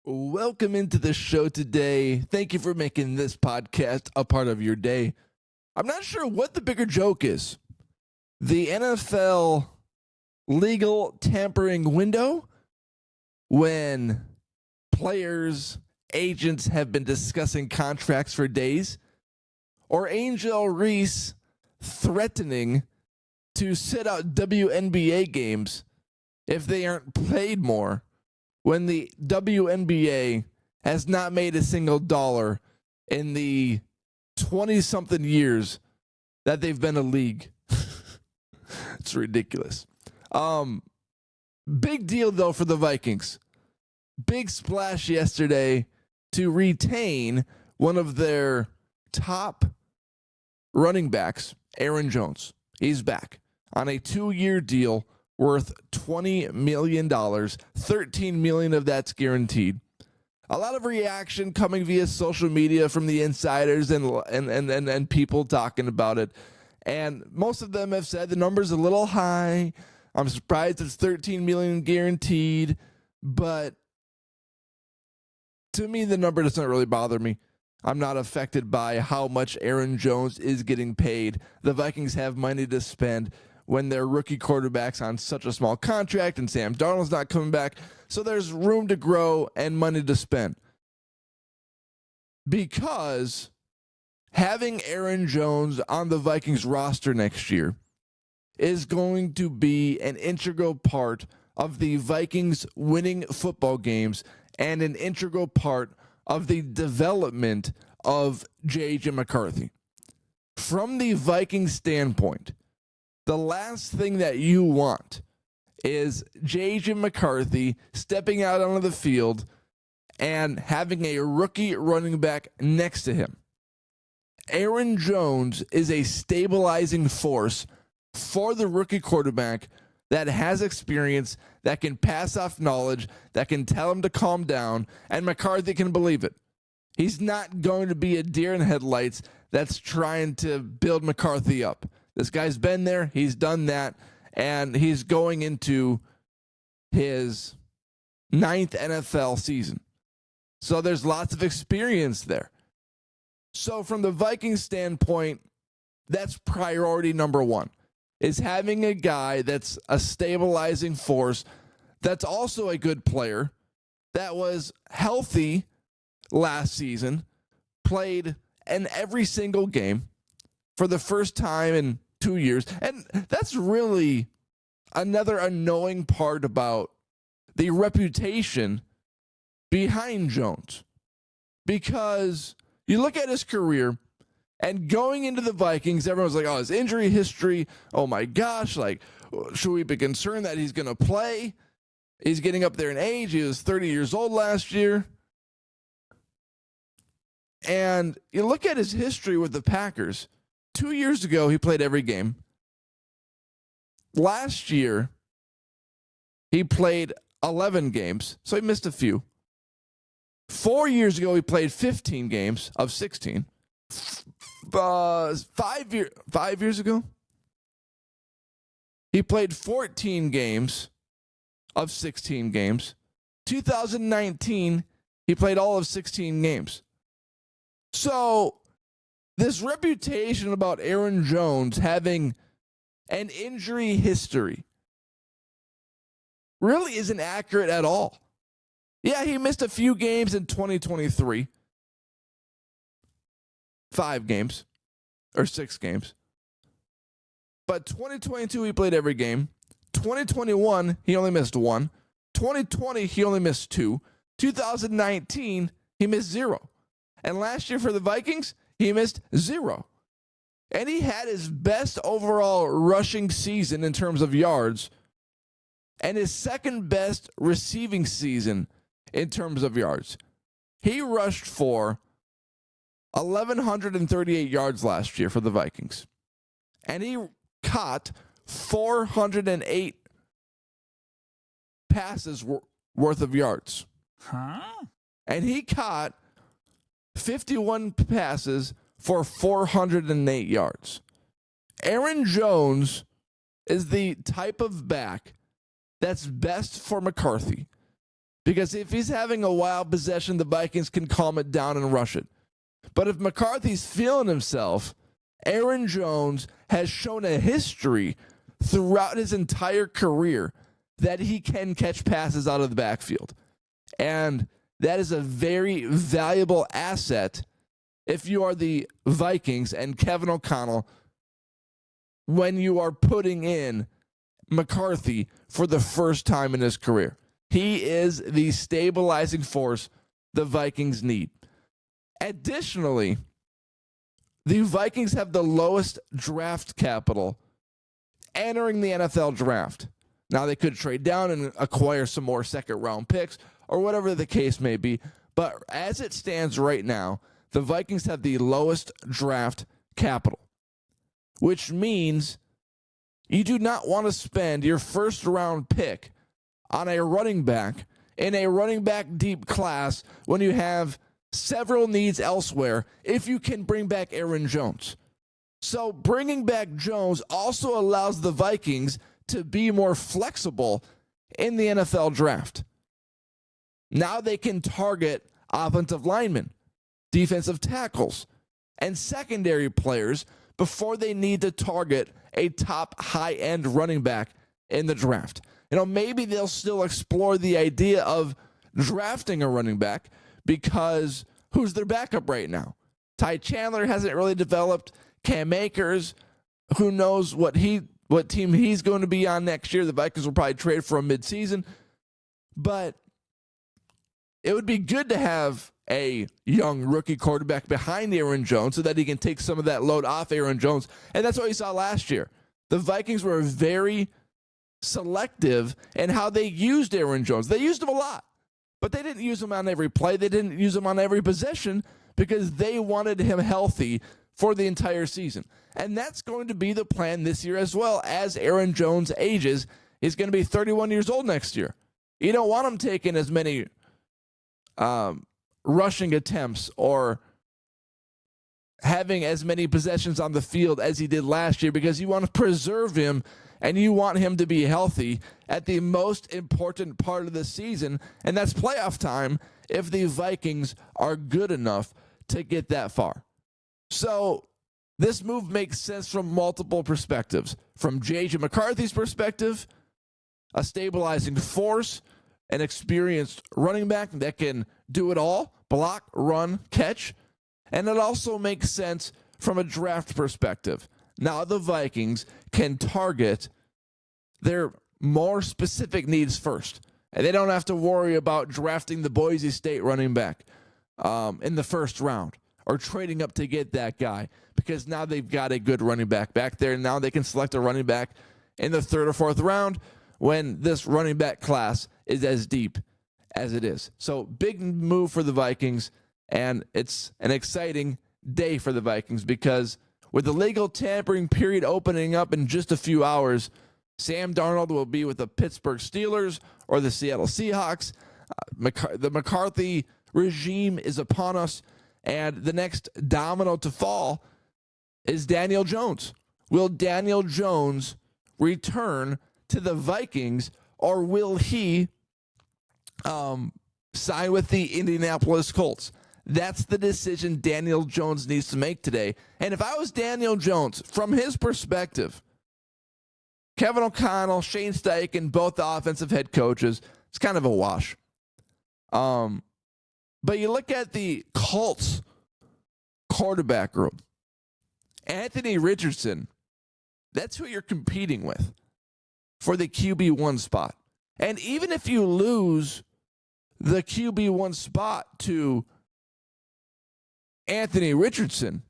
Welcome into the show today. Thank you for making this podcast a part of your day. I'm not sure what the bigger joke is. The NFL legal tampering window, when players, agents have been discussing contracts for days, or Angel Reese threatening to sit out WNBA games if they aren't paid more, when the WNBA has not made a single dollar in the 20-something years that they've been a league. It's ridiculous. Big deal, though, for the Vikings. Big splash yesterday to retain one of their top running backs, Aaron Jones. He's back on a 2-year deal worth $20 million. $13 million of that's guaranteed. A lot of reaction coming via social media from the insiders and people talking about it. And most of them have said the number's a little high. I'm surprised it's $13 million guaranteed. But to me, the number doesn't really bother me. I'm not affected by how much Aaron Jones is getting paid. The Vikings have money to spend when their rookie quarterback's on such a small contract and Sam Darnold's not coming back. So there's room to grow and money to spend. Because having Aaron Jones on the Vikings roster next year is going to be an integral part of the Vikings winning football games and an integral part of the development of J.J. McCarthy. From the Vikings standpoint, the last thing that you want is J.J. McCarthy stepping out onto the field and having a rookie running back next to him. Aaron Jones is a stabilizing force for the rookie quarterback that has experience, that can pass off knowledge, that can tell him to calm down, and McCarthy can believe it. He's not going to be a deer in headlights that's trying to build McCarthy up. This guy's been there, he's done that, and he's going into his 9th NFL season. So there's lots of experience there. So from the Vikings standpoint, that's priority number one, is having a guy that's a stabilizing force, that's also a good player, that was healthy last season, played in every single game for the first time in 2 years. And that's really another annoying part about the reputation behind Jones. Because you look at his career, and going into the Vikings, everyone's like, oh, his injury history, oh my gosh, like, should we be concerned that he's going to play? He's getting up there in age. He was 30 years old last year. And you look at his history with the Packers. 2 years ago, he played every game. Last year, he played 11 games, so he missed a few. 4 years ago, he played 15 games of 16. 5 years ago, he played 14 games of 16 games. 2019, he played all of 16 games. So this reputation about Aaron Jones having an injury history really isn't accurate at all. Yeah, he missed a few games in 2023. 5 games or 6 games. But 2022, he played every game. 2021, he only missed 1. 2020, he only missed 2. 2019, he missed 0. And last year for the Vikings, he missed 0. And he had his best overall rushing season in terms of yards and his second best receiving season in terms of yards. He rushed for 1,138 yards last year for the Vikings. And he caught 408 passes worth of yards. And he caught 51 passes for 408 yards. Aaron Jones is the type of back that's best for McCarthy. Because if he's having a wild possession, the Vikings can calm it down and rush it. But if McCarthy's feeling himself, Aaron Jones has shown a history throughout his entire career that he can catch passes out of the backfield. And that is a very valuable asset if you are the Vikings and Kevin O'Connell when you are putting in McCarthy for the first time in his career. He is the stabilizing force the Vikings need. Additionally, the Vikings have the lowest draft capital entering the NFL draft. Now, they could trade down and acquire some more second-round picks or whatever the case may be. But as it stands right now, the Vikings have the lowest draft capital, which means you do not want to spend your first-round pick on a running back in a running back deep class when you have several needs elsewhere if you can bring back Aaron Jones. So bringing back Jones also allows the Vikings to be more flexible in the NFL draft. Now they can target offensive linemen, defensive tackles, and secondary players before they need to target a top high-end running back in the draft. Maybe they'll still explore the idea of drafting a running back because who's their backup right now? Ty Chandler hasn't really developed. Cam Akers, who knows what team he's going to be on next year. The Vikings will probably trade for him midseason. But it would be good to have a young rookie quarterback behind Aaron Jones so that he can take some of that load off Aaron Jones. And that's what we saw last year. The Vikings were very selective in how they used Aaron Jones. They used him a lot, but they didn't use him on every play. They didn't use him on every possession because they wanted him healthy for the entire season. And that's going to be the plan this year as well. As Aaron Jones ages, he's going to be 31 years old next year. You don't want him taking as many rushing attempts or having as many possessions on the field as he did last year because you want to preserve him and you want him to be healthy at the most important part of the season, and that's playoff time if the Vikings are good enough to get that far. So this move makes sense from multiple perspectives. From J.J. McCarthy's perspective, a stabilizing force, an experienced running back that can do it all, block, run, catch. And it also makes sense from a draft perspective. Now the Vikings can target their more specific needs first. And they don't have to worry about drafting the Boise State running back in the first round or trading up to get that guy because now they've got a good running back back there. And now they can select a running back in the third or fourth round when this running back class is as deep as it is. So big move for the Vikings, and it's an exciting day for the Vikings because with the legal tampering period opening up in just a few hours, Sam Darnold will be with the Pittsburgh Steelers or the Seattle Seahawks. The McCarthy regime is upon us, and the next domino to fall is Daniel Jones. Will Daniel Jones return to the Vikings, or will he sign with the Indianapolis Colts? That's the decision Daniel Jones needs to make today. And if I was Daniel Jones, from his perspective, Kevin O'Connell, Shane Steichen, both the offensive head coaches, it's kind of a wash. But you look at the Colts quarterback room. Anthony Richardson, that's who you're competing with for the QB1 spot. And even if you lose the QB1 spot to Anthony Richardson,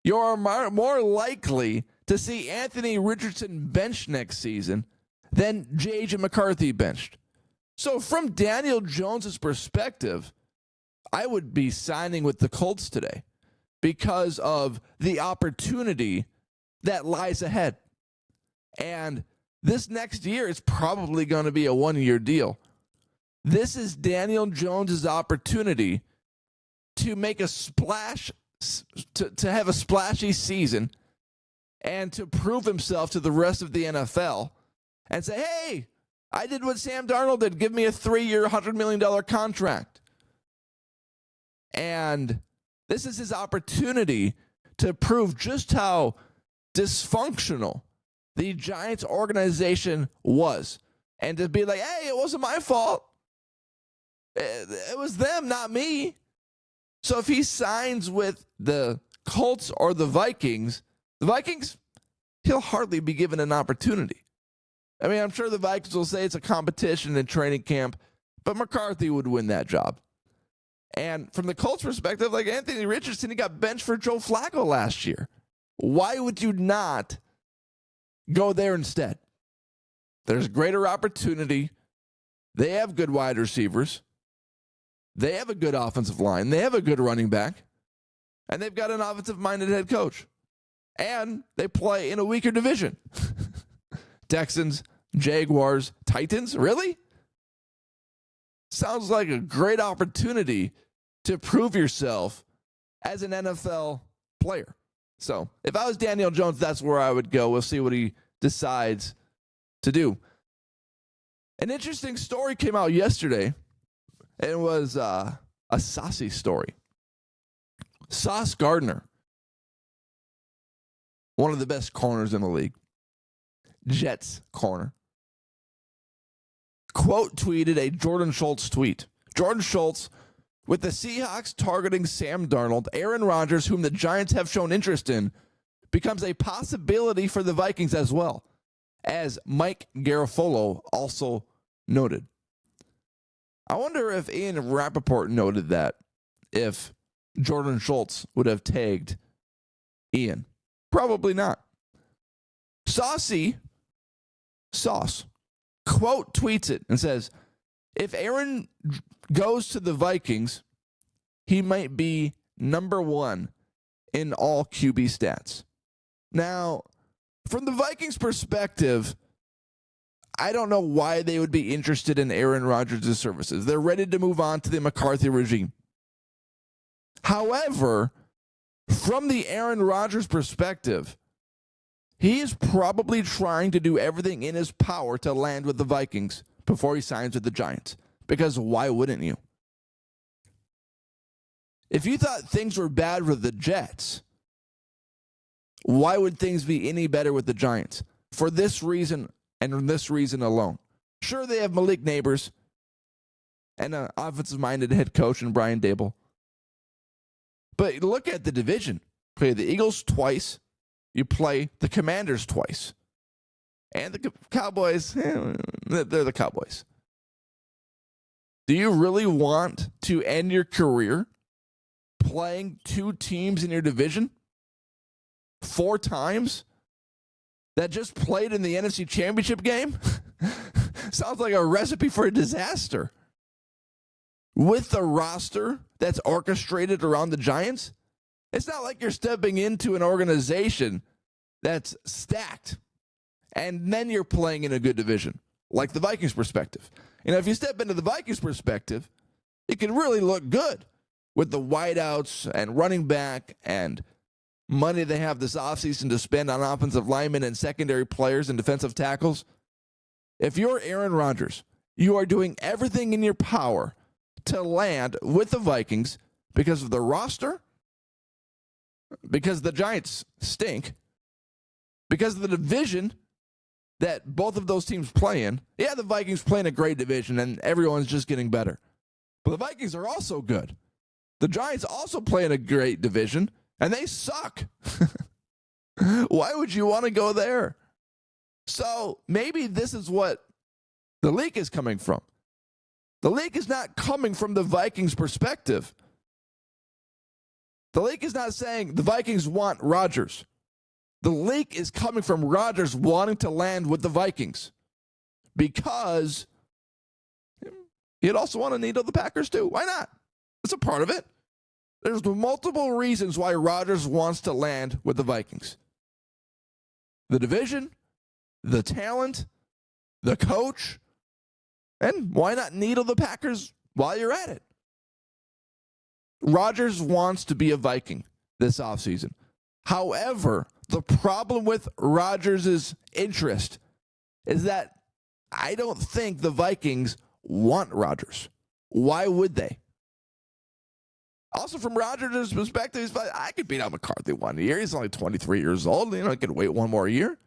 you're more likely to see Anthony Richardson benched next season than J.J. McCarthy benched. So from Daniel Jones's perspective, I would be signing with the Colts today because of the opportunity that lies ahead. And this next year is probably going to be a one-year deal. This is Daniel Jones's opportunity to make a splash, to have a splashy season and to prove himself to the rest of the NFL and say, hey, I did what Sam Darnold did. Give me a 3-year, $100 million contract. And this is his opportunity to prove just how dysfunctional the Giants organization was. And to be like, hey, it wasn't my fault. It was them, not me. So if he signs with the Colts or the Vikings, he'll hardly be given an opportunity. I mean, I'm sure the Vikings will say it's a competition in training camp, but McCarthy would win that job. And from the Colts' perspective, like Anthony Richardson, he got benched for Joe Flacco last year. Why would you not go there instead? There's greater opportunity. They have good wide receivers. They have a good offensive line. They have a good running back. And they've got an offensive-minded head coach. And they play in a weaker division. Texans, Jaguars, Titans? Really? Sounds like a great opportunity to prove yourself as an NFL player. So if I was Daniel Jones, that's where I would go. We'll see what he decides to do. An interesting story came out yesterday. It was a Saucy story. Sauce Gardner, one of the best corners in the league, Jets corner, quote tweeted a Jordan Schultz tweet. Jordan Schultz, with the Seahawks targeting Sam Darnold, Aaron Rodgers, whom the Giants have shown interest in, becomes a possibility for the Vikings as well, as Mike Garafolo also noted. I wonder if Ian Rappaport noted that, if Jordan Schultz would have tagged Ian. Probably not. Sauce, quote tweets it and says, if Aaron goes to the Vikings, he might be number 1 in all QB stats. Now, from the Vikings' perspective, I don't know why they would be interested in Aaron Rodgers' services. They're ready to move on to the McCarthy regime. However, from the Aaron Rodgers perspective, he is probably trying to do everything in his power to land with the Vikings before he signs with the Giants. Because why wouldn't you? If you thought things were bad with the Jets, why would things be any better with the Giants? For this reason and this reason alone. Sure, they have Malik Neighbors and an offensive-minded head coach in Brian Dable. But look at the division. Play the Eagles twice. You play the Commanders twice. And the Cowboys, they're the Cowboys. Do you really want to end your career playing 2 teams in your division 4 times that just played in the NFC Championship game? Sounds like a recipe for a disaster. With the roster that's orchestrated around the Giants, it's not like you're stepping into an organization that's stacked and then you're playing in a good division, like the Vikings perspective. If you step into the Vikings perspective, it can really look good with the wideouts and running back and money they have this offseason to spend on offensive linemen and secondary players and defensive tackles. If you're Aaron Rodgers, you are doing everything in your power to land with the Vikings because of the roster, because the Giants stink, because of the division that both of those teams play in. Yeah, the Vikings play in a great division and everyone's just getting better. But the Vikings are also good. The Giants also play in a great division and they suck. Why would you want to go there? So maybe this is what the leak is coming from. The leak is not coming from the Vikings' perspective. The leak is not saying the Vikings want Rodgers. The leak is coming from Rodgers wanting to land with the Vikings because he'd also want to needle the Packers too. Why not? It's a part of it. There's multiple reasons why Rodgers wants to land with the Vikings. The division, the talent, the coach, and why not needle the Packers while you're at it? Rodgers wants to be a Viking this offseason. However, the problem with Rodgers' interest is that I don't think the Vikings want Rodgers. Why would they? Also, from Rodgers' perspective, he's like, I could beat out McCarthy 1 year. He's only 23 years old. I could wait 1 more year.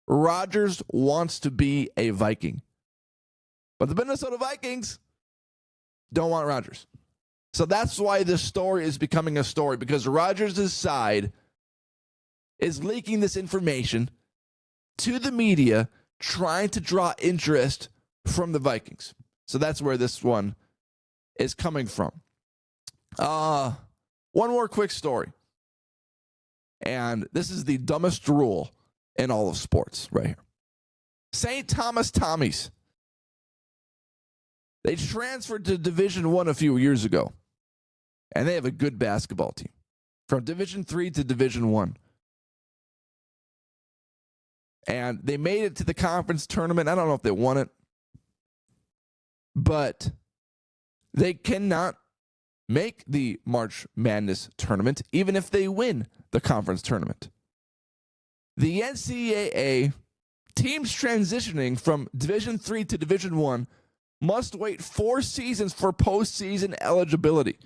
Rodgers wants to be a Viking. But the Minnesota Vikings don't want Rodgers. So that's why this story is becoming a story, because Rodgers' side is leaking this information to the media, trying to draw interest from the Vikings. So that's where this one is coming from. One more quick story. And this is the dumbest rule in all of sports right here. St. Thomas Tommies. They transferred to Division I a few years ago. And they have a good basketball team. From Division III to Division I. And they made it to the conference tournament. I don't know if they won it. But they cannot make the March Madness tournament, even if they win the conference tournament. The NCAA teams transitioning from Division III to Division I must wait 4 seasons for postseason eligibility.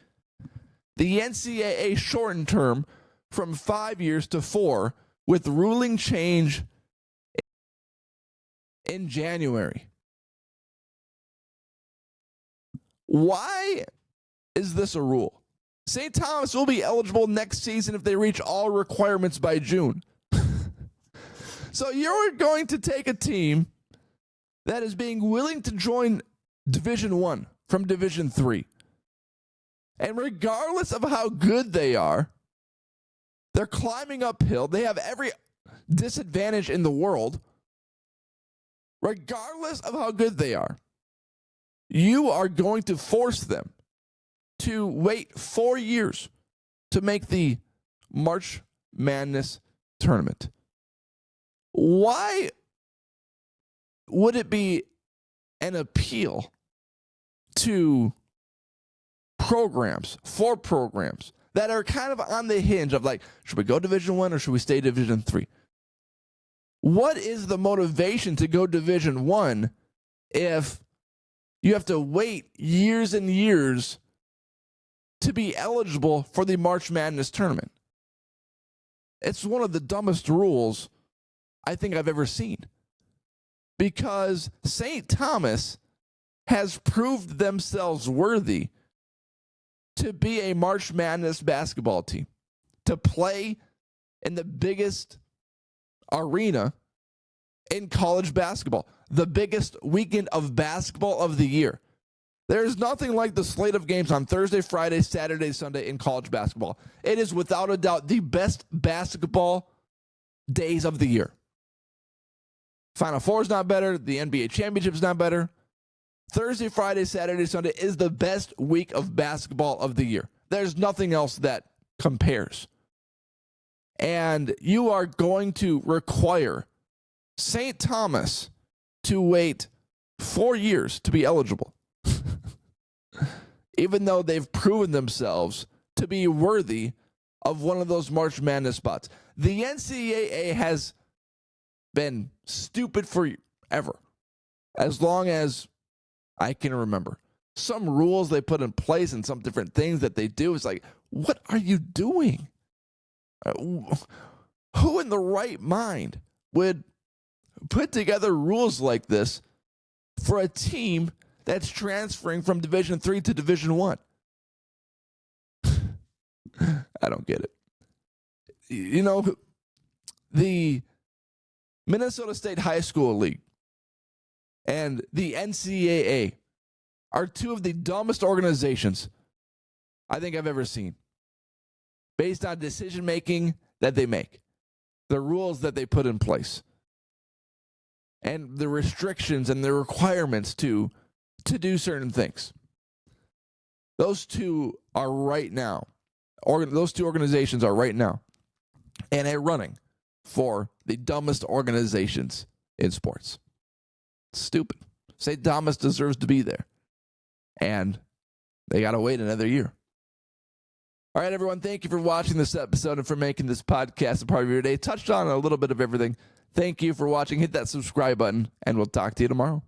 The NCAA shortened term from 5 years to 4, with ruling change in January. Why is this a rule? St. Thomas will be eligible next season if they reach all requirements by June. So you're going to take a team that is being willing to join Division I from Division III. And regardless of how good they are, they're climbing uphill. They have every disadvantage in the world. Regardless of how good they are, you are going to force them to wait 4 years to make the March Madness tournament. Why would it be an appeal to programs that are kind of on the hinge of like, should we go Division I or should we stay Division III? What is the motivation to go Division I if you have to wait years and years to be eligible for the March Madness tournament? It's one of the dumbest rules I think I've ever seen, because St. Thomas has proved themselves worthy to be a March Madness basketball team, to play in the biggest arena in college basketball, the biggest weekend of basketball of the year. There's nothing like the slate of games on Thursday, Friday, Saturday, Sunday in college basketball. It is without a doubt the best basketball days of the year. Final Four is not better. The NBA Championship is not better. Thursday, Friday, Saturday, Sunday is the best week of basketball of the year. There's nothing else that compares. And you are going to require St. Thomas to wait 4 years to be eligible, even though they've proven themselves to be worthy of one of those March Madness spots. The NCAA has been stupid forever, as long as I can remember. Some rules they put in place and some different things that they do is like, what are you doing? Who in the right mind would put together rules like this for a team that's transferring from Division III to Division I? I don't get it. You know, the Minnesota State High School League and the NCAA are two of the dumbest organizations I think I've ever seen, based on decision-making that they make, the rules that they put in place, and the restrictions and the requirements to do certain things. Those two are right now, those two organizations are right now in a running for the dumbest organizations in sports. It's stupid. St. Thomas deserves to be there. And they got to wait another year. All right, everyone, thank you for watching this episode and for making this podcast a part of your day. Touched on a little bit of everything. Thank you for watching. Hit that subscribe button, and we'll talk to you tomorrow.